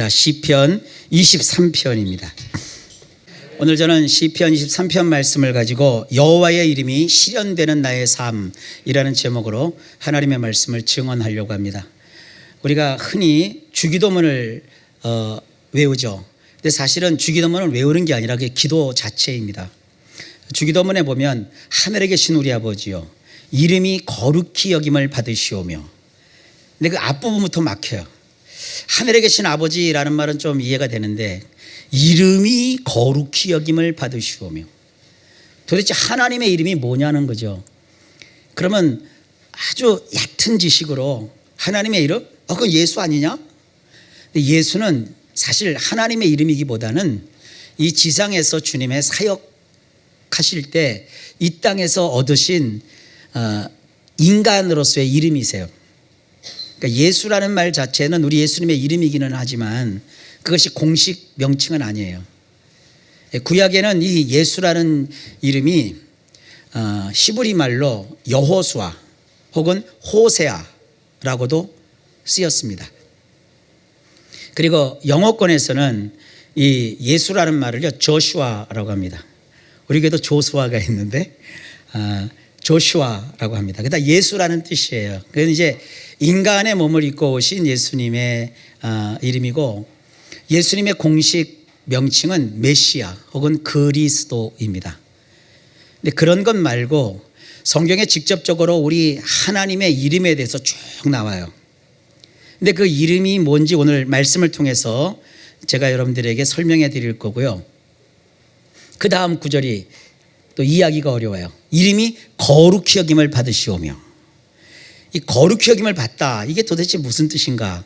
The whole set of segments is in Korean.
시편 23편입니다. 오늘 저는 시편 23편 말씀을 가지고 여호와의 이름이 실현되는 나의 삶이라는 제목으로 하나님의 말씀을 증언하려고 합니다. 우리가 흔히 주기도문을 외우죠. 근데 사실은 주기도문을 외우는 게 아니라 그게 기도 자체입니다. 주기도문에 보면 하늘에 계신 우리 아버지요 이름이 거룩히 여김을 받으시오며, 근데 그 앞부분부터 막혀요. 하늘에 계신 아버지라는 말은 좀 이해가 되는데 이름이 거룩히 여김을 받으시오며, 도대체 하나님의 이름이 뭐냐는 거죠. 그러면 아주 얕은 지식으로 하나님의 이름? 그건 예수 아니냐? 근데 예수는 사실 하나님의 이름이기보다는 이 지상에서 주님의 사역하실 때 이 땅에서 얻으신 인간으로서의 이름이세요. 그러니까 예수라는 말 자체는 우리 예수님의 이름이기는 하지만 그것이 공식 명칭은 아니에요. 구약에는 이 예수라는 이름이 히브리 말로 여호수아 혹은 호세아라고도 쓰였습니다. 그리고 영어권에서는 이 예수라는 말을요 조슈아라고 합니다. 우리 교회도 조수아가 있는데 조슈아라고 합니다. 그러니까 예수라는 뜻이에요. 그건 이제 인간의 몸을 입고 오신 예수님의 이름이고, 예수님의 공식 명칭은 메시아 혹은 그리스도입니다. 근데 그런 것 말고 성경에 직접적으로 우리 하나님의 이름에 대해서 쭉 나와요. 근데 그 이름이 뭔지 오늘 말씀을 통해서 제가 여러분들에게 설명해 드릴 거고요. 그 다음 구절이 또 이해하기가 어려워요. 이름이 거룩히 여김을 받으시오며, 이 거룩히 여김을 받다, 이게 도대체 무슨 뜻인가?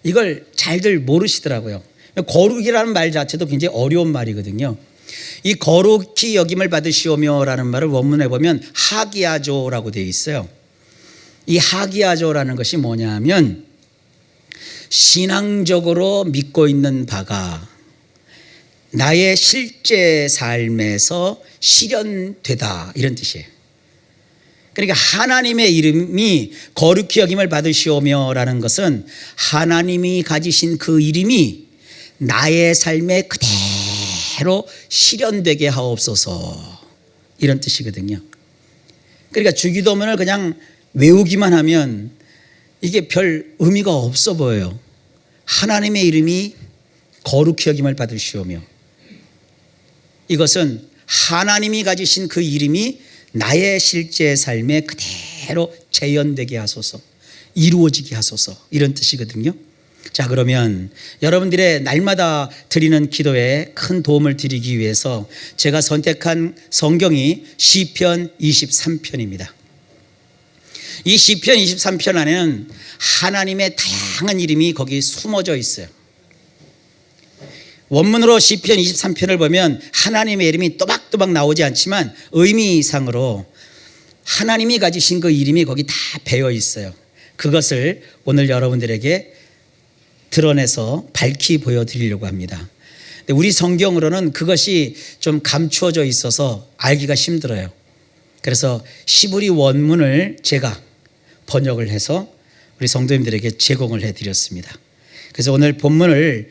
이걸 잘들 모르시더라고요. 거룩이라는 말 자체도 굉장히 어려운 말이거든요. 이 거룩히 여김을 받으시오며라는 말을 원문에 보면 하기야조라고 되어 있어요. 이 하기야조라는 것이 뭐냐면 신앙적으로 믿고 있는 바가 나의 실제 삶에서 실현되다, 이런 뜻이에요. 그러니까 하나님의 이름이 거룩히 여김을 받으시오며라는 것은 하나님이 가지신 그 이름이 나의 삶에 그대로 실현되게 하옵소서, 이런 뜻이거든요. 그러니까 주기도문을 그냥 외우기만 하면 이게 별 의미가 없어 보여요. 하나님의 이름이 거룩히 여김을 받으시오며, 이것은 하나님이 가지신 그 이름이 나의 실제 삶에 그대로 재현되게 하소서, 이루어지게 하소서, 이런 뜻이거든요. 자, 그러면 여러분들의 날마다 드리는 기도에 큰 도움을 드리기 위해서 제가 선택한 성경이 시편 23편입니다. 이 시편 23편 안에는 하나님의 다양한 이름이 거기 숨어져 있어요. 원문으로 시편 23편을 보면 하나님의 이름이 또박또박 나오지 않지만 의미상으로 하나님이 가지신 그 이름이 거기 다 배어 있어요. 그것을 오늘 여러분들에게 드러내서 밝히 보여드리려고 합니다. 근데 우리 성경으로는 그것이 좀 감추어져 있어서 알기가 힘들어요. 그래서 시브리 원문을 제가 번역을 해서 우리 성도님들에게 제공을 해드렸습니다. 그래서 오늘 본문을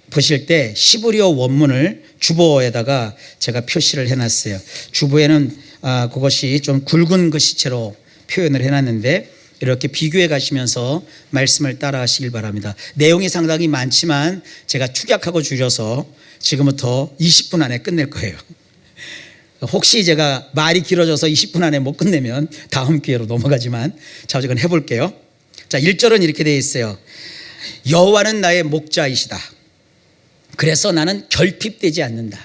보실 때 시브리어 원문을 주보에다가 제가 표시를 해놨어요. 주보에는 그것이 좀 굵은 글씨체로 표현을 해놨는데 이렇게 비교해 가시면서 말씀을 따라 하시길 바랍니다. 내용이 상당히 많지만 제가 축약하고 줄여서 지금부터 20분 안에 끝낼 거예요. 혹시 제가 말이 길어져서 20분 안에 못 끝내면 다음 기회로 넘어가지만 자, 어쨌든 해볼게요. 자, 1절은 이렇게 되어 있어요. 여호와는 나의 목자이시다. 그래서 나는 결핍되지 않는다.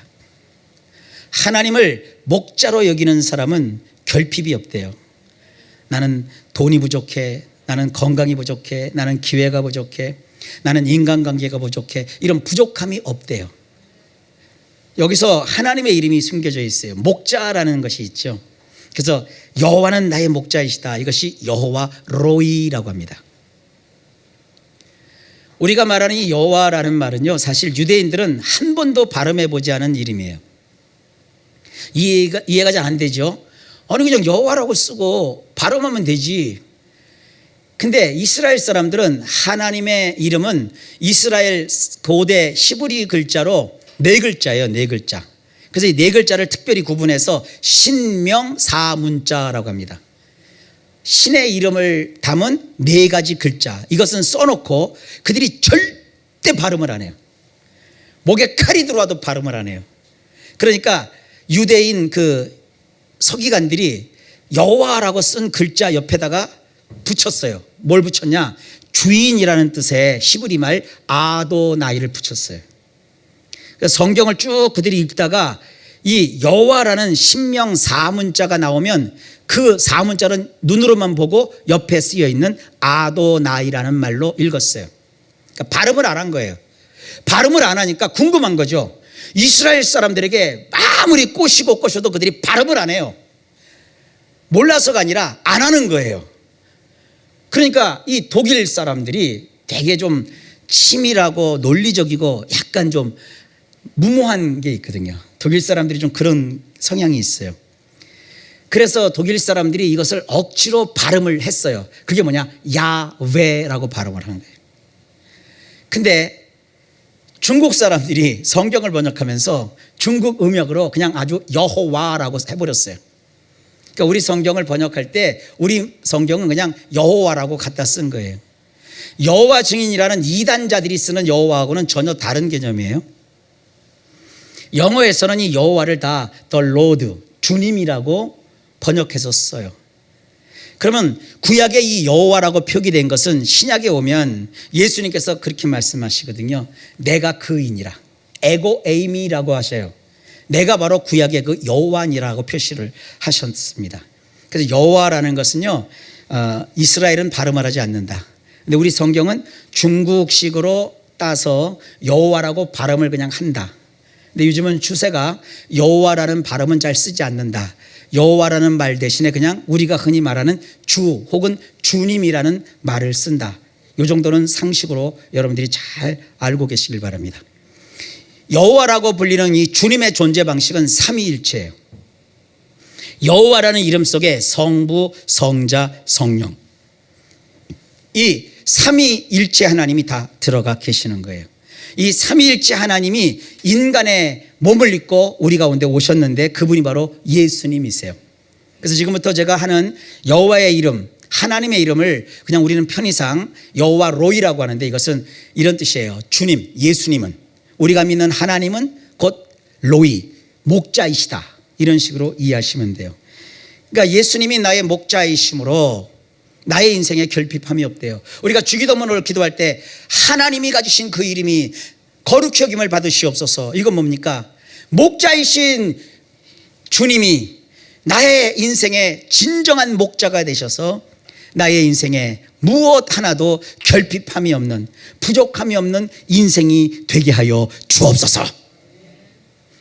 하나님을 목자로 여기는 사람은 결핍이 없대요. 나는 돈이 부족해, 나는 건강이 부족해, 나는 기회가 부족해, 나는 인간관계가 부족해, 이런 부족함이 없대요. 여기서 하나님의 이름이 숨겨져 있어요. 목자라는 것이 있죠. 그래서 여호와는 나의 목자이시다, 이것이 여호와 로이라고 합니다. 우리가 말하는 이 여호와라는 말은요, 사실 유대인들은 한 번도 발음해 보지 않은 이름이에요. 이해가 잘 안 되죠. 아니 그냥 여호와라고 쓰고 발음하면 되지. 근데 이스라엘 사람들은 하나님의 이름은 이스라엘 고대 히브리 글자로 네 글자예요. 네 글자. 그래서 이 네 글자를 특별히 구분해서 신명사문자라고 합니다. 신의 이름을 담은 네 가지 글자, 이것은 써놓고 그들이 절대 발음을 안 해요. 목에 칼이 들어와도 발음을 안 해요. 그러니까 유대인 그 서기관들이 여호와라고 쓴 글자 옆에다가 붙였어요. 뭘 붙였냐? 주인이라는 뜻의 히브리 말 아도나이를 붙였어요. 그래서 성경을 쭉 그들이 읽다가 이 여호와라는 신명 사문자가 나오면 그 사문자는 눈으로만 보고 옆에 쓰여 있는 아도나이라는 말로 읽었어요. 그러니까 발음을 안 한 거예요. 발음을 안 하니까 궁금한 거죠. 이스라엘 사람들에게 아무리 꼬셔도 그들이 발음을 안 해요. 몰라서가 아니라 안 하는 거예요. 그러니까 이 독일 사람들이 되게 좀 치밀하고 논리적이고 약간 좀 무모한 게 있거든요. 독일 사람들이 좀 그런 성향이 있어요. 그래서 독일 사람들이 이것을 억지로 발음을 했어요. 그게 뭐냐? 야외라고 발음을 하는 거예요. 근데 중국 사람들이 성경을 번역하면서 중국 음역으로 그냥 아주 여호와라고 해버렸어요. 그러니까 우리 성경을 번역할 때 우리 성경은 그냥 여호와라고 갖다 쓴 거예요. 여호와 증인이라는 이단자들이 쓰는 여호와하고는 전혀 다른 개념이에요. 영어에서는 이 여호와를 다 The Lord, 주님이라고 번역해서 써요. 그러면 구약에 이 여호와라고 표기된 것은 신약에 오면 예수님께서 그렇게 말씀하시거든요. 내가 그이니라. 에고 에이미라고 하셔요. 내가 바로 구약의 그 여호와니라고 표시를 하셨습니다. 그래서 여호와라는 것은요, 이스라엘은 발음을 하지 않는다. 근데 우리 성경은 중국식으로 따서 여호와라고 발음을 그냥 한다. 근데 요즘은 추세가 여호와라는 발음은 잘 쓰지 않는다. 여호와라는 말 대신에 그냥 우리가 흔히 말하는 주 혹은 주님이라는 말을 쓴다. 이 정도는 상식으로 여러분들이 잘 알고 계시길 바랍니다. 여호와라고 불리는 이 주님의 존재 방식은 삼위일체예요. 여호와라는 이름 속에 성부, 성자, 성령, 이 삼위일체 하나님이 다 들어가 계시는 거예요. 이 삼위일체 하나님이 인간의 몸을 입고 우리 가운데 오셨는데 그분이 바로 예수님이세요. 그래서 지금부터 제가 하는 여호와의 이름, 하나님의 이름을 그냥 우리는 편의상 여호와 로이라고 하는데 이것은 이런 뜻이에요. 주님, 예수님은, 우리가 믿는 하나님은 곧 로이, 목자이시다. 이런 식으로 이해하시면 돼요. 그러니까 예수님이 나의 목자이심으로 나의 인생에 결핍함이 없대요. 우리가 주기도문을 기도할 때 하나님이 가지신 그 이름이 거룩히 여김을 받으시옵소서. 이건 뭡니까? 목자이신 주님이 나의 인생의 진정한 목자가 되셔서 나의 인생에 무엇 하나도 결핍함이 없는, 부족함이 없는 인생이 되게 하여 주옵소서.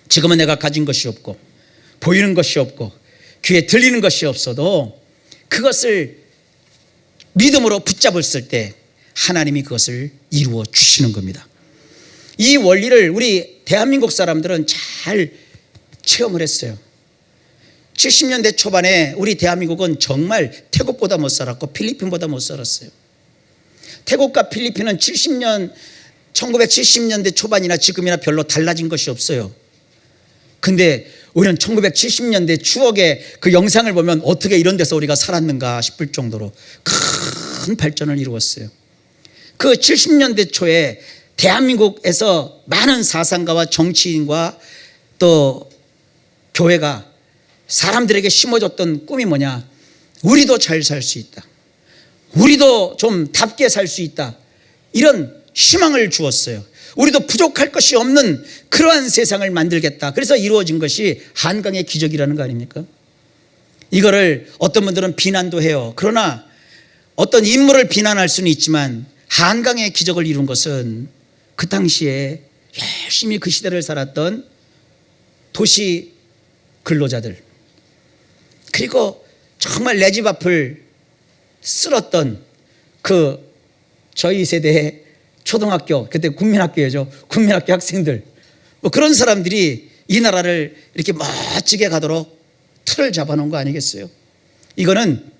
지금은 내가 가진 것이 없고 보이는 것이 없고 귀에 들리는 것이 없어도 그것을 믿음으로 붙잡았을 때 하나님이 그것을 이루어 주시는 겁니다. 이 원리를 우리 대한민국 사람들은 잘 체험을 했어요. 70년대 초반에 우리 대한민국은 정말 태국보다 못 살았고 필리핀보다 못 살았어요. 태국과 필리핀은 1970년대 초반이나 지금이나 별로 달라진 것이 없어요. 근데 우리는 1970년대 추억의 그 영상을 보면 어떻게 이런 데서 우리가 살았는가 싶을 정도로 큰 발전을 이루었어요. 그 70년대 초에 대한민국에서 많은 사상가와 정치인과 또 교회가 사람들에게 심어줬던 꿈이 뭐냐? 우리도 잘 살 수 있다. 우리도 좀 답게 살 수 있다. 이런 희망을 주었어요. 우리도 부족할 것이 없는 그러한 세상을 만들겠다. 그래서 이루어진 것이 한강의 기적이라는 거 아닙니까? 이거를 어떤 분들은 비난도 해요. 그러나 어떤 인물을 비난할 수는 있지만 한강의 기적을 이룬 것은 그 당시에 열심히 그 시대를 살았던 도시 근로자들, 그리고 정말 내 집 앞을 쓸었던 그 저희 세대의 초등학교, 그때 국민학교죠. 국민학교 학생들, 뭐 그런 사람들이 이 나라를 이렇게 멋지게 가도록 틀을 잡아놓은 거 아니겠어요? 이거는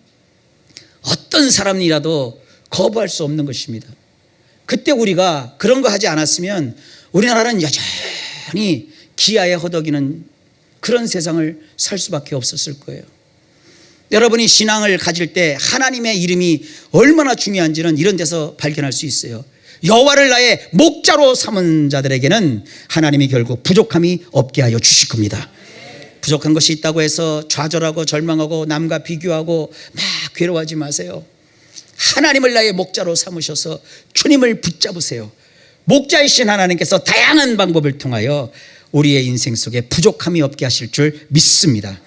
어떤 사람이라도 거부할 수 없는 것입니다. 그때 우리가 그런 거 하지 않았으면 우리나라는 여전히 기아에 허덕이는 그런 세상을 살 수밖에 없었을 거예요. 여러분이 신앙을 가질 때 하나님의 이름이 얼마나 중요한지는 이런 데서 발견할 수 있어요. 여호와를 나의 목자로 삼은 자들에게는 하나님이 결국 부족함이 없게 하여 주실 겁니다. 부족한 것이 있다고 해서 좌절하고 절망하고 남과 비교하고 막 괴로워하지 마세요. 하나님을 나의 목자로 삼으셔서 주님을 붙잡으세요. 목자이신 하나님께서 다양한 방법을 통하여 우리의 인생 속에 부족함이 없게 하실 줄 믿습니다.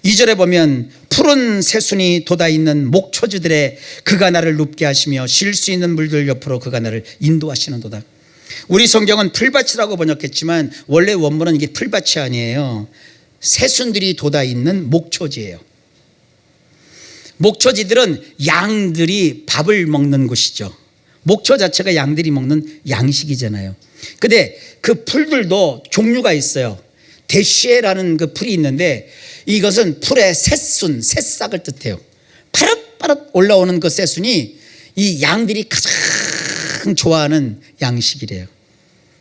2절에 보면 푸른 새순이 돋아있는 목초지들에 그가 나를 눕게 하시며 쉴 수 있는 물들 옆으로 그가 나를 인도하시는도다. 우리 성경은 풀밭이라고 번역했지만 원래 원문은 이게 풀밭이 아니에요. 새순들이 돋아있는 목초지예요. 목초지들은 양들이 밥을 먹는 곳이죠. 목초 자체가 양들이 먹는 양식이잖아요. 근데 그 풀들도 종류가 있어요. 대쉬라는 그 풀이 있는데 이것은 풀의 새순, 새싹을 뜻해요. 파릇파릇 올라오는 그 새순이 이 양들이 가장 좋아하는 양식이래요.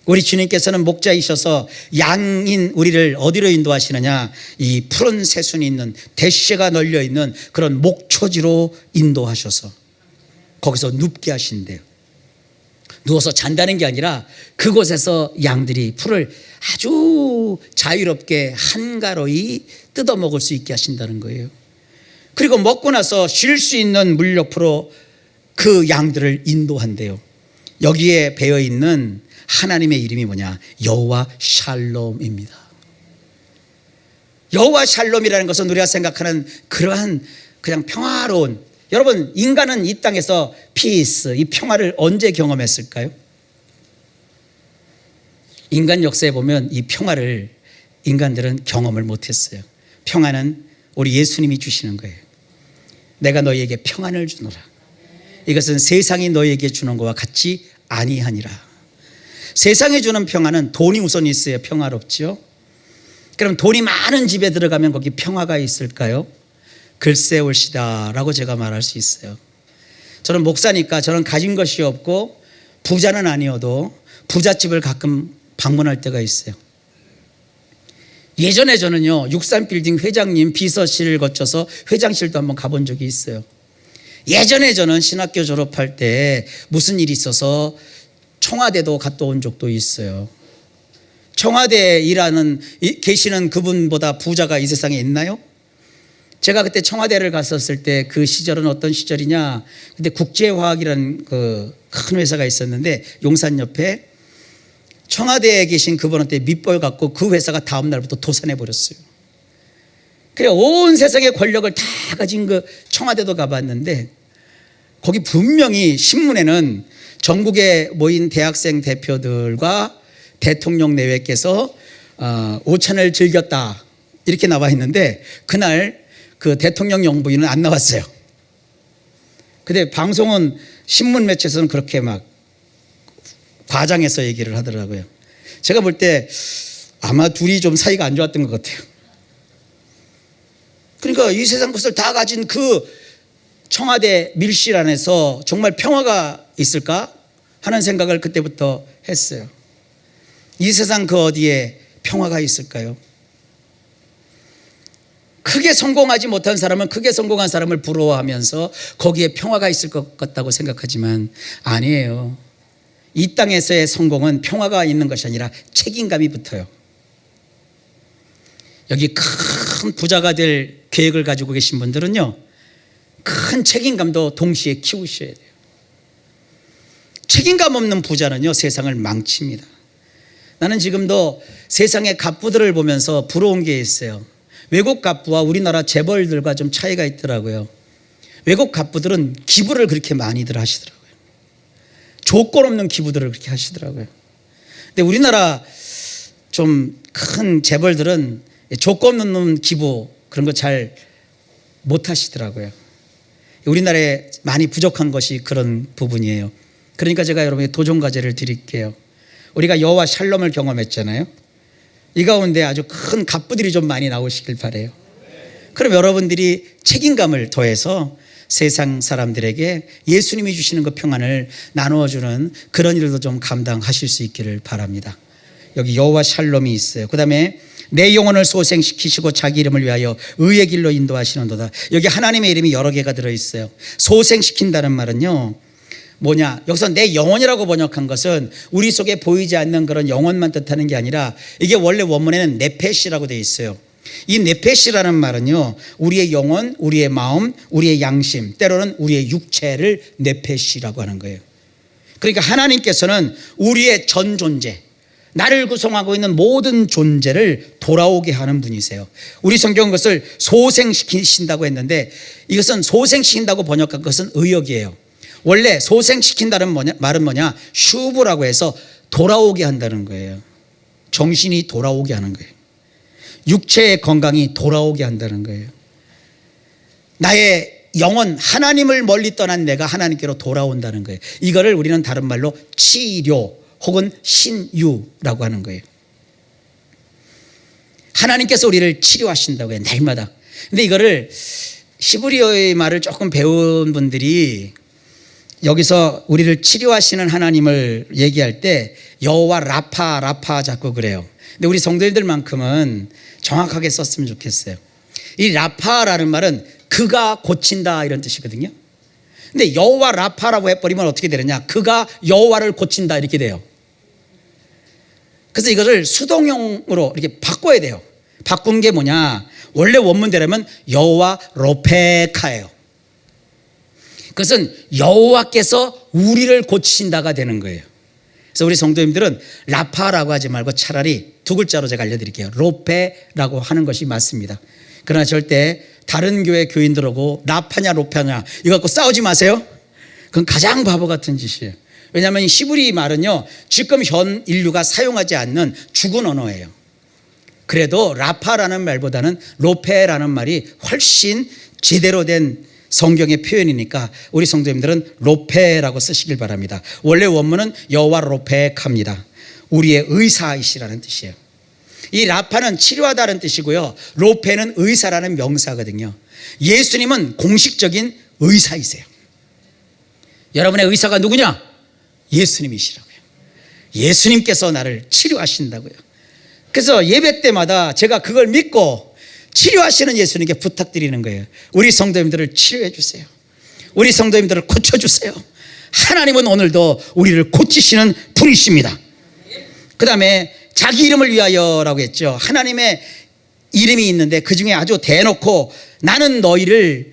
우리 주님께서는 목자이셔서 양인 우리를 어디로 인도하시느냐? 이 푸른 새순이 있는 대쉬가 널려 있는 그런 목초지로 인도하셔서 거기서 눕게 하신대요. 누워서 잔다는 게 아니라 그곳에서 양들이 풀을 아주 자유롭게 한가로이 뜯어 먹을 수 있게 하신다는 거예요. 그리고 먹고 나서 쉴 수 있는 물 옆으로 그 양들을 인도한대요. 여기에 배어 있는 하나님의 이름이 뭐냐? 여호와 샬롬입니다. 여호와 샬롬이라는 것은 우리가 생각하는 그러한 그냥 평화로운, 여러분 인간은 이 땅에서 피스, 이 평화를 언제 경험했을까요? 인간 역사에 보면 이 평화를 인간들은 경험을 못했어요. 평화는 우리 예수님이 주시는 거예요. 내가 너희에게 평안을 주노라. 이것은 세상이 너희에게 주는 것과 같지 아니하니라. 세상에 주는 평화는 돈이 우선 있어야 평화롭지요. 그럼 돈이 많은 집에 들어가면 거기 평화가 있을까요? 글쎄 올시다라고 제가 말할 수 있어요. 저는 목사니까 저는 가진 것이 없고 부자는 아니어도 부잣집을 가끔 방문할 때가 있어요. 예전에 저는요 63빌딩 회장님 비서실을 거쳐서 회장실도 한번 가본 적이 있어요. 예전에 저는 신학교 졸업할 때 무슨 일이 있어서 청와대도 갔다 온 적도 있어요. 청와대에 일하는 계시는 그분보다 부자가 이 세상에 있나요? 제가 그때 청와대를 갔었을 때 그 시절은 어떤 시절이냐? 근데 국제화학이라는 그 큰 회사가 있었는데 용산 옆에 청와대에 계신 그분한테 밑벌 갖고 그 회사가 다음 날부터 도산해 버렸어요. 그래 온 세상의 권력을 다 가진 그 청와대도 가봤는데 거기 분명히 신문에는 전국에 모인 대학생 대표들과 대통령 내외께서 오찬을 즐겼다 이렇게 나와 있는데 그날 그 대통령 영부인은 안 나왔어요. 근데 방송은 신문 매체에서는 그렇게 막 과장해서 얘기를 하더라고요. 제가 볼 때 아마 둘이 좀 사이가 안 좋았던 것 같아요. 그러니까 이 세상 것을 다 가진 그 청와대 밀실 안에서 정말 평화가 있을까 하는 생각을 그때부터 했어요. 이 세상 그 어디에 평화가 있을까요? 크게 성공하지 못한 사람은 크게 성공한 사람을 부러워하면서 거기에 평화가 있을 것 같다고 생각하지만 아니에요. 이 땅에서의 성공은 평화가 있는 것이 아니라 책임감이 붙어요. 여기 큰 부자가 될 계획을 가지고 계신 분들은요 큰 책임감도 동시에 키우셔야 돼요. 책임감 없는 부자는요 세상을 망칩니다. 나는 지금도 세상의 갑부들을 보면서 부러운 게 있어요. 외국 갑부와 우리나라 재벌들과 좀 차이가 있더라고요. 외국 갑부들은 기부를 그렇게 많이들 하시더라고요. 조건 없는 기부들을 그렇게 하시더라고요. 근데 우리나라 좀 큰 재벌들은 조건 없는 기부 그런 거 잘 못 하시더라고요. 우리나라에 많이 부족한 것이 그런 부분이에요. 그러니까 제가 여러분에게 도전과제를 드릴게요. 우리가 여호와 샬롬을 경험했잖아요. 이 가운데 아주 큰 갑부들이 좀 많이 나오시길 바라요. 그럼 여러분들이 책임감을 더해서 세상 사람들에게 예수님이 주시는 그 평안을 나누어주는 그런 일도 좀 감당하실 수 있기를 바랍니다. 여기 여호와 샬롬이 있어요. 그 다음에 내 영혼을 소생시키시고 자기 이름을 위하여 의의 길로 인도하시는도다. 여기 하나님의 이름이 여러 개가 들어있어요. 소생시킨다는 말은요, 뭐냐, 여기서 내 영혼이라고 번역한 것은 우리 속에 보이지 않는 그런 영혼만 뜻하는 게 아니라, 이게 원래 원문에는 네페시라고 되어 있어요. 이 네페시라는 말은요, 우리의 영혼, 우리의 마음, 우리의 양심, 때로는 우리의 육체를 네페시라고 하는 거예요. 그러니까 하나님께서는 우리의 전 존재, 나를 구성하고 있는 모든 존재를 돌아오게 하는 분이세요. 우리 성경은 그것을 소생시키신다고 했는데, 이것은 소생시킨다고 번역한 것은 의역이에요. 원래 소생시킨다는 말은 뭐냐, 슈브라고 해서 돌아오게 한다는 거예요. 정신이 돌아오게 하는 거예요. 육체의 건강이 돌아오게 한다는 거예요. 나의 영혼, 하나님을 멀리 떠난 내가 하나님께로 돌아온다는 거예요. 이거를 우리는 다른 말로 치료 혹은 신유라고 하는 거예요. 하나님께서 우리를 치료하신다고 해요, 날마다. 근데 이거를 히브리어의 말을 조금 배운 분들이 여기서 우리를 치료하시는 하나님을 얘기할 때 여호와 라파 자꾸 그래요. 근데 우리 성도님들만큼은 정확하게 썼으면 좋겠어요. 이 라파라는 말은 그가 고친다 이런 뜻이거든요. 근데 여호와 라파라고 해버리면 어떻게 되느냐, 그가 여호와를 고친다 이렇게 돼요. 그래서 이것을 수동형으로 이렇게 바꿔야 돼요. 바꾼 게 뭐냐, 원래 원문대로면 여호와 로페카예요. 그것은 여호와께서 우리를 고치신다가 되는 거예요. 그래서 우리 성도님들은 라파라고 하지 말고 차라리 두 글자로 제가 알려드릴게요. 로페라고 하는 것이 맞습니다. 그러나 절대 다른 교회 교인들하고 라파냐 로페냐 이거 갖고 싸우지 마세요. 그건 가장 바보 같은 짓이에요. 왜냐하면 이 히브리 말은요, 지금 현 인류가 사용하지 않는 죽은 언어예요. 그래도 라파라는 말보다는 로페라는 말이 훨씬 제대로 된 성경의 표현이니까 우리 성도님들은 로페라고 쓰시길 바랍니다. 원래 원문은 여호와 로페카입니다. 우리의 의사이시라는 뜻이에요. 이 라파는 치료하다는 뜻이고요, 로페는 의사라는 명사거든요. 예수님은 공식적인 의사이세요. 여러분의 의사가 누구냐? 예수님이시라고요. 예수님께서 나를 치료하신다고요. 그래서 예배 때마다 제가 그걸 믿고 치료하시는 예수님께 부탁드리는 거예요. 우리 성도님들을 치료해 주세요. 우리 성도님들을 고쳐주세요. 하나님은 오늘도 우리를 고치시는 분이십니다. 그 다음에 자기 이름을 위하여라고 했죠. 하나님의 이름이 있는데 그 중에 아주 대놓고 나는 너희를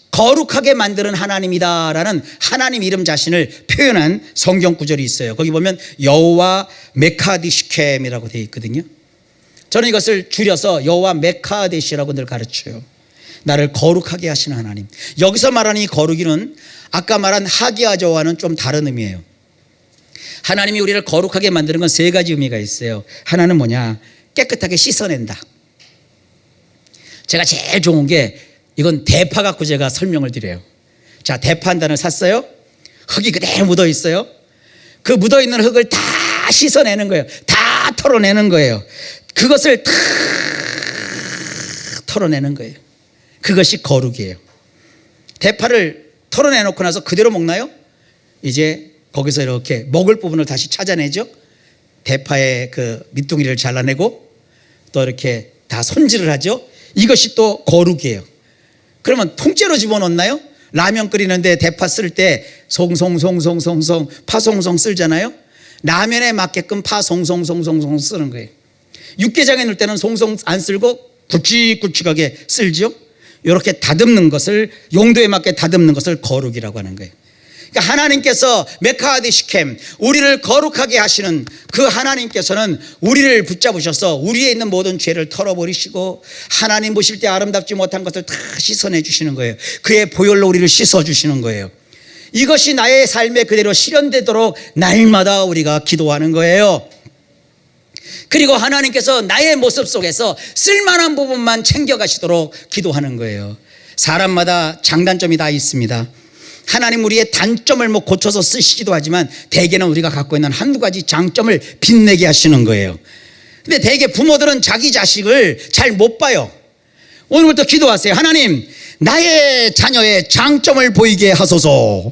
거룩하게 만드는 하나님이다라는 하나님 이름 자신을 표현한 성경 구절이 있어요. 거기 보면 여호와 메카디시켐이라고 되어 있거든요. 저는 이것을 줄여서 여호와 메카데시라고 늘 가르쳐요. 나를 거룩하게 하시는 하나님. 여기서 말하는 이 거룩이는 아까 말한 하기야저와는 좀 다른 의미예요. 하나님이 우리를 거룩하게 만드는 건 세 가지 의미가 있어요. 하나는 뭐냐, 깨끗하게 씻어낸다. 제가 제일 좋은 게 이건 대파 갖고 제가 설명을 드려요. 자, 대파 한 단을 샀어요. 흙이 그대로 묻어 있어요. 그 묻어 있는 흙을 다 씻어내는 거예요. 다 털어내는 거예요. 그것을 다 털어내는 거예요. 그것이 거룩이에요. 대파를 털어내놓고 나서 그대로 먹나요? 이제 거기서 이렇게 먹을 부분을 다시 찾아내죠. 대파의 그 밑둥이를 잘라내고 또 이렇게 다 손질을 하죠. 이것이 또 거룩이에요. 그러면 통째로 집어넣나요? 라면 끓이는데 대파 쓸 때 송송송송송송 파송송 쓸잖아요. 라면에 맞게끔 파송송송송송 쓰는 거예요. 육개장에 넣을 때는 송송 안 쓸고 굵직굵직하게 쓸죠. 이렇게 다듬는 것을, 용도에 맞게 다듬는 것을 거룩이라고 하는 거예요. 그러니까 하나님께서 메카디시켐, 우리를 거룩하게 하시는 그 하나님께서는 우리를 붙잡으셔서 우리에 있는 모든 죄를 털어버리시고 하나님 보실 때 아름답지 못한 것을 다 씻어내 주시는 거예요. 그의 보혈로 우리를 씻어주시는 거예요. 이것이 나의 삶에 그대로 실현되도록 날마다 우리가 기도하는 거예요. 그리고 하나님께서 나의 모습 속에서 쓸만한 부분만 챙겨가시도록 기도하는 거예요. 사람마다 장단점이 다 있습니다. 하나님 우리의 단점을 뭐 고쳐서 쓰시기도 하지만 대개는 우리가 갖고 있는 한두 가지 장점을 빛내게 하시는 거예요. 근데 대개 부모들은 자기 자식을 잘 못 봐요. 오늘부터 기도하세요. 하나님, 나의 자녀의 장점을 보이게 하소서.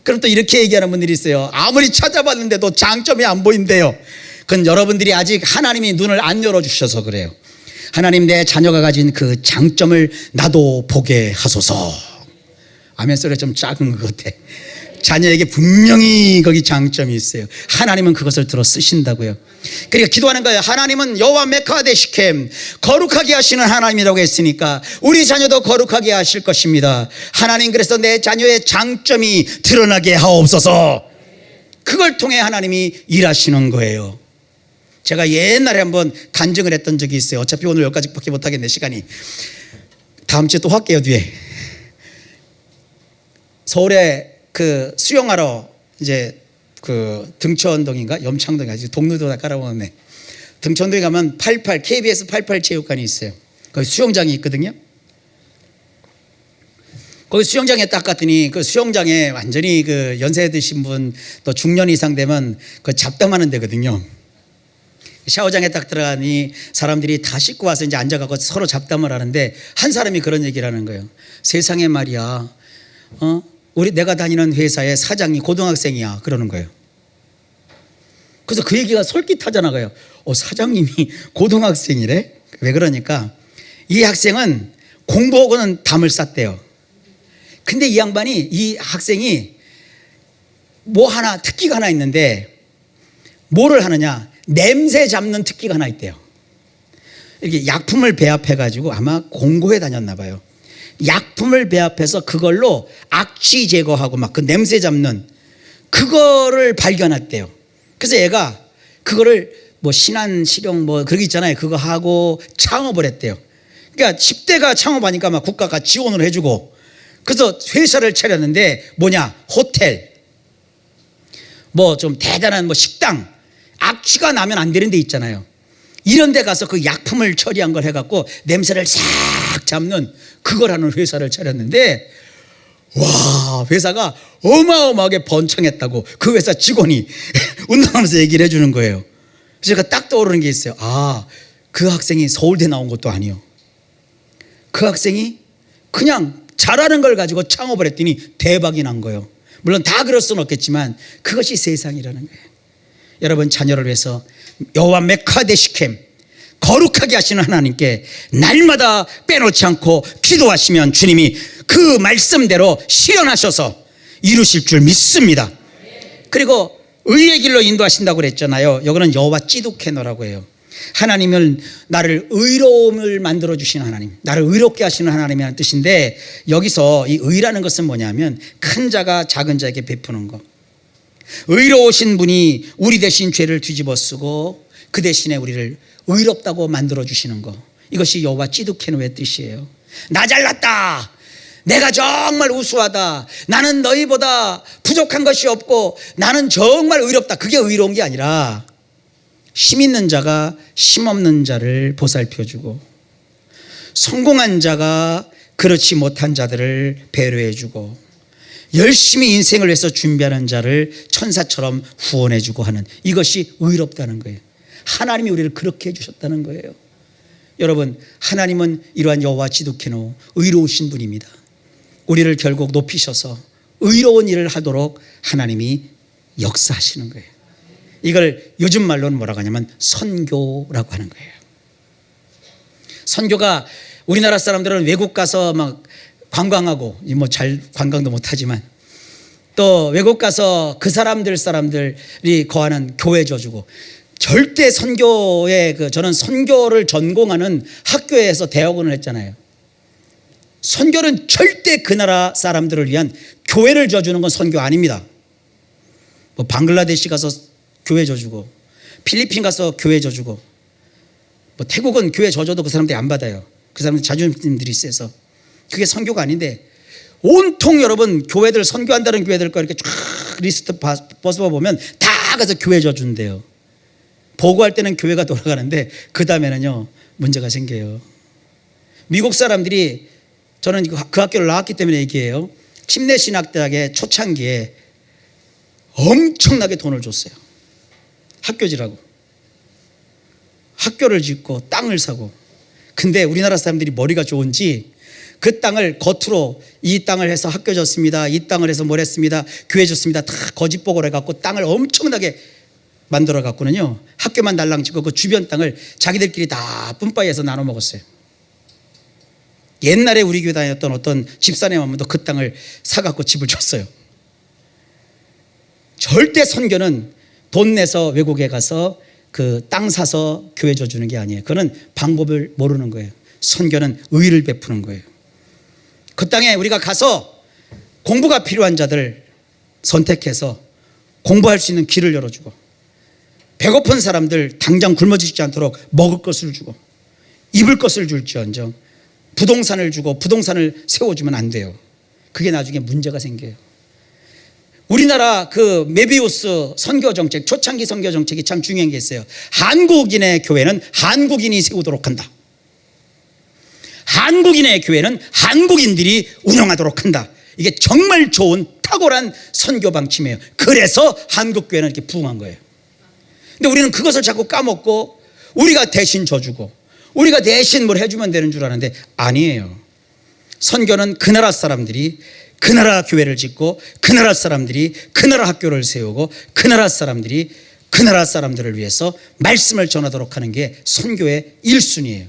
그럼 또 이렇게 얘기하는 분들이 있어요. 아무리 찾아봤는데도 장점이 안 보인대요. 그건 여러분들이 아직 하나님이 눈을 안 열어주셔서 그래요. 하나님, 내 자녀가 가진 그 장점을 나도 보게 하소서. 아멘 소리가 좀 작은 것 같아. 자녀에게 분명히 거기 장점이 있어요. 하나님은 그것을 들어 쓰신다고요. 그러니까 기도하는 거예요. 하나님은 여호와 메카데 시켐, 거룩하게 하시는 하나님이라고 했으니까 우리 자녀도 거룩하게 하실 것입니다. 하나님, 그래서 내 자녀의 장점이 드러나게 하옵소서. 그걸 통해 하나님이 일하시는 거예요. 제가 옛날에 한번 간증을 했던 적이 있어요. 어차피 오늘 여기까지밖에 못하겠네, 시간이. 다음 주에 또 할게요, 뒤에. 서울에 그 수영하러 이제 그 등촌동인가 염창동인가 동로도 다 깔아놓았네. 등촌동에 가면 KBS 88 체육관이 있어요. 거기 수영장이 있거든요. 거기 수영장에 딱 갔더니 그 수영장에 완전히 그 연세 드신 분 또 중년 이상 되면 그 잡담하는 데거든요. 샤워장에 딱 들어가니 사람들이 다 씻고 와서 이제 앉아가고 서로 잡담을 하는데 한 사람이 그런 얘기를 하는 거예요. 세상에 말이야, 내가 다니는 회사의 사장이 고등학생이야, 그러는 거예요. 그래서 그 얘기가 솔깃하잖아요. 사장님이 고등학생이래? 왜 그러니까 이 학생은 공부하고는 담을 쌌대요. 근데 이 학생이 뭐 하나 특기가 하나 있는데 뭐를 하느냐, 냄새 잡는 특기가 하나 있대요. 이렇게 약품을 배합해 가지고 아마 공고에 다녔나 봐요. 약품을 배합해서 그걸로 악취 제거하고 막 그 냄새 잡는 그거를 발견했대요. 그래서 얘가 그거를 뭐 신한실용 뭐 그런 게 있잖아요. 그거 하고 창업을 했대요. 그러니까 10대가 창업하니까 막 국가가 지원을 해주고, 그래서 회사를 차렸는데 뭐냐, 호텔, 뭐 좀 대단한 뭐 식당, 악취가 나면 안 되는 데 있잖아요. 이런 데 가서 그 약품을 처리한 걸 해갖고 냄새를 싹 잡는 그걸 하는 회사를 차렸는데, 와, 회사가 어마어마하게 번창했다고 그 회사 직원이 운동하면서 얘기를 해주는 거예요. 그래서 제가 딱 떠오르는 게 있어요. 그 학생이 서울대 나온 것도 아니에요. 그 학생이 그냥 잘하는 걸 가지고 창업을 했더니 대박이 난 거예요. 물론 다 그럴 수는 없겠지만 그것이 세상이라는 거예요. 여러분, 자녀를 위해서 여호와 메카데 시켐, 거룩하게 하시는 하나님께 날마다 빼놓지 않고 기도하시면 주님이 그 말씀대로 실현하셔서 이루실 줄 믿습니다. 그리고 의의 길로 인도하신다고 그랬잖아요. 이거는 여호와 찌두케노라고 해요. 하나님은 나를 의로움을 만들어주시는 하나님, 나를 의롭게 하시는 하나님이라는 뜻인데, 여기서 이 의라는 것은 뭐냐면 큰 자가 작은 자에게 베푸는 것. 의로우신 분이 우리 대신 죄를 뒤집어 쓰고 그 대신에 우리를 의롭다고 만들어주시는 것, 이것이 여호와 찌두케노의 뜻이에요. 나 잘났다, 내가 정말 우수하다, 나는 너희보다 부족한 것이 없고 나는 정말 의롭다, 그게 의로운 게 아니라 힘 있는 자가 힘 없는 자를 보살펴주고 성공한 자가 그렇지 못한 자들을 배려해주고 열심히 인생을 위해서 준비하는 자를 천사처럼 후원해주고 하는, 이것이 의롭다는 거예요. 하나님이 우리를 그렇게 해주셨다는 거예요. 여러분, 하나님은 이러한 여호와 찌두케노, 의로우신 분입니다. 우리를 결국 높이셔서 의로운 일을 하도록 하나님이 역사하시는 거예요. 이걸 요즘 말로는 뭐라고 하냐면 선교라고 하는 거예요. 선교가, 우리나라 사람들은 외국 가서 막 관광하고, 뭐 잘 관광도 못하지만 또 외국 가서 그 사람들이 거하는 교회 줘주고, 절대 선교에 저는 선교를 전공하는 학교에서 대학원을 했잖아요. 선교는 절대 그 나라 사람들을 위한 교회를 줘주는 건 선교 아닙니다. 뭐 방글라데시 가서 교회 줘주고, 필리핀 가서 교회 줘주고, 뭐 태국은 교회 줘줘도 그 사람들이 안 받아요. 그 사람들 자존심들이 세서. 그게 선교가 아닌데, 온통 여러분 교회들, 선교한다는 교회들 거 이렇게 쫙 리스트 벗어보면 다 가서 교회 줘준대요. 보고할 때는 교회가 돌아가는데 그 다음에는요 문제가 생겨요. 미국 사람들이, 저는 그 학교를 나왔기 때문에 얘기해요. 침례신학대학의 초창기에 엄청나게 돈을 줬어요. 학교 지라고. 학교를 짓고 땅을 사고. 근데 우리나라 사람들이 머리가 좋은지 그 땅을 겉으로 이 땅을 해서 학교 줬습니다, 이 땅을 해서 뭘 했습니다, 교회 줬습니다, 다 거짓보고를 해갖고 땅을 엄청나게 만들어 갖고는요 학교만 달랑짓고 그 주변 땅을 자기들끼리 다 뿜빠이해서 나눠 먹었어요. 옛날에 우리 교회 다녔던 어떤 집사님 한 분도 그 땅을 사갖고 집을 줬어요. 절대 선교는 돈 내서 외국에 가서 그 땅 사서 교회 줘주는 게 아니에요. 그거는 방법을 모르는 거예요. 선교는 의를 베푸는 거예요. 그 땅에 우리가 가서 공부가 필요한 자들 선택해서 공부할 수 있는 길을 열어주고, 배고픈 사람들 당장 굶어 죽지 않도록 먹을 것을 주고 입을 것을 줄지언정 부동산을 주고 부동산을 세워주면 안 돼요. 그게 나중에 문제가 생겨요. 우리나라 그 메비우스 선교 정책, 초창기 선교 정책이 참 중요한 게 있어요. 한국인의 교회는 한국인이 세우도록 한다. 한국인의 교회는 한국인들이 운영하도록 한다. 이게 정말 좋은 탁월한 선교 방침이에요. 그래서 한국 교회는 이렇게 부흥한 거예요. 근데 우리는 그것을 자꾸 까먹고 우리가 대신 져주고 우리가 대신 뭘 해주면 되는 줄 아는데 아니에요. 선교는 그 나라 사람들이 그 나라 교회를 짓고 그 나라 사람들이 그 나라 학교를 세우고 그 나라 사람들이 그 나라 사람들을 위해서 말씀을 전하도록 하는 게 선교의 1순위예요.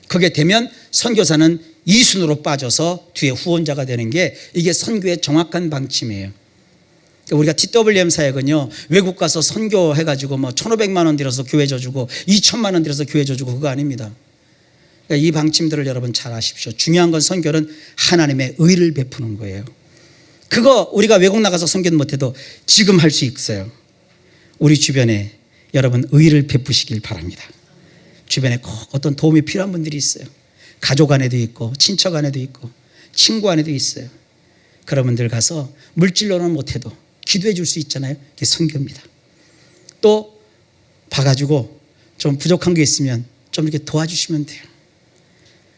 그게 되면 선교사는 2순으로 빠져서 뒤에 후원자가 되는 게 이게 선교의 정확한 방침이에요. 우리가 TWM 사역은요 외국 가서 선교해가지고 뭐 1,500만 원 들여서 교회 줘주고 2,000만 원 들여서 교회 줘주고 그거 아닙니다. 그러니까 이 방침들을 여러분 잘 아십시오. 중요한 건 선교는 하나님의 의를 베푸는 거예요. 그거 우리가 외국 나가서 선교는 못해도 지금 할 수 있어요. 우리 주변에 여러분 의를 베푸시길 바랍니다. 주변에 꼭 어떤 도움이 필요한 분들이 있어요. 가족 안에도 있고 친척 안에도 있고 친구 안에도 있어요. 그런 분들 가서 물질로는 못해도 기도해 줄 수 있잖아요. 그게 선교입니다. 또 봐가지고 좀 부족한 게 있으면 좀 이렇게 도와주시면 돼요.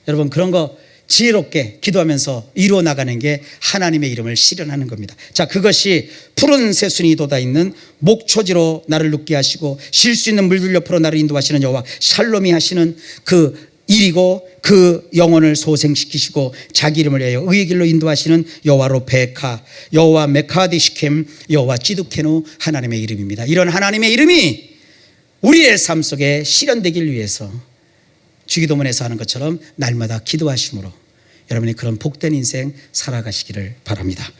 여러분 그런 거 지혜롭게 기도하면서 이루어 나가는 게 하나님의 이름을 실현하는 겁니다. 자, 그것이 푸른 새순이 돋아있는 목초지로 나를 눕게 하시고 쉴 수 있는 물들 옆으로 나를 인도하시는 여호와 샬롬이 하시는 그 일이고 그 영혼을 소생시키시고 자기 이름을 위하여 의의 길로 인도하시는 여호와 로베카, 여호와 메카디시켐, 여호와 찌두케누 하나님의 이름입니다. 이런 하나님의 이름이 우리의 삶 속에 실현되길 위해서 주기도문에서 하는 것처럼 날마다 기도하심으로 여러분이 그런 복된 인생 살아가시기를 바랍니다.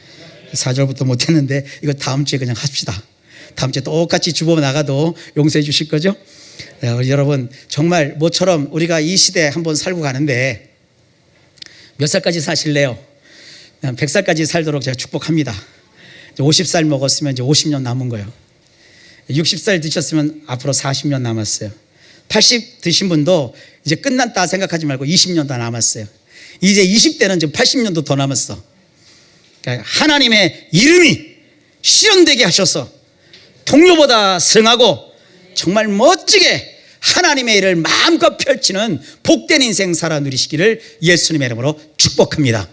4절부터 못했는데 이거 다음 주에 그냥 합시다. 다음 주에 똑같이 주보 나가도 용서해 주실 거죠? 여러분 정말 모처럼 우리가 이 시대에 한번 살고 가는데 몇 살까지 사실래요? 100살까지 살도록 제가 축복합니다. 50살 먹었으면 이제 50년 남은 거예요. 60살 드셨으면 앞으로 40년 남았어요. 80 드신 분도 이제 끝났다 생각하지 말고 20년 더 남았어요. 이제 20대는 지금 80년도 더 남았어. 그러니까 하나님의 이름이 실현되게 하셔서 동료보다 승하고 정말 멋지게 하나님의 일을 마음껏 펼치는 복된 인생 살아 누리시기를 예수님의 이름으로 축복합니다.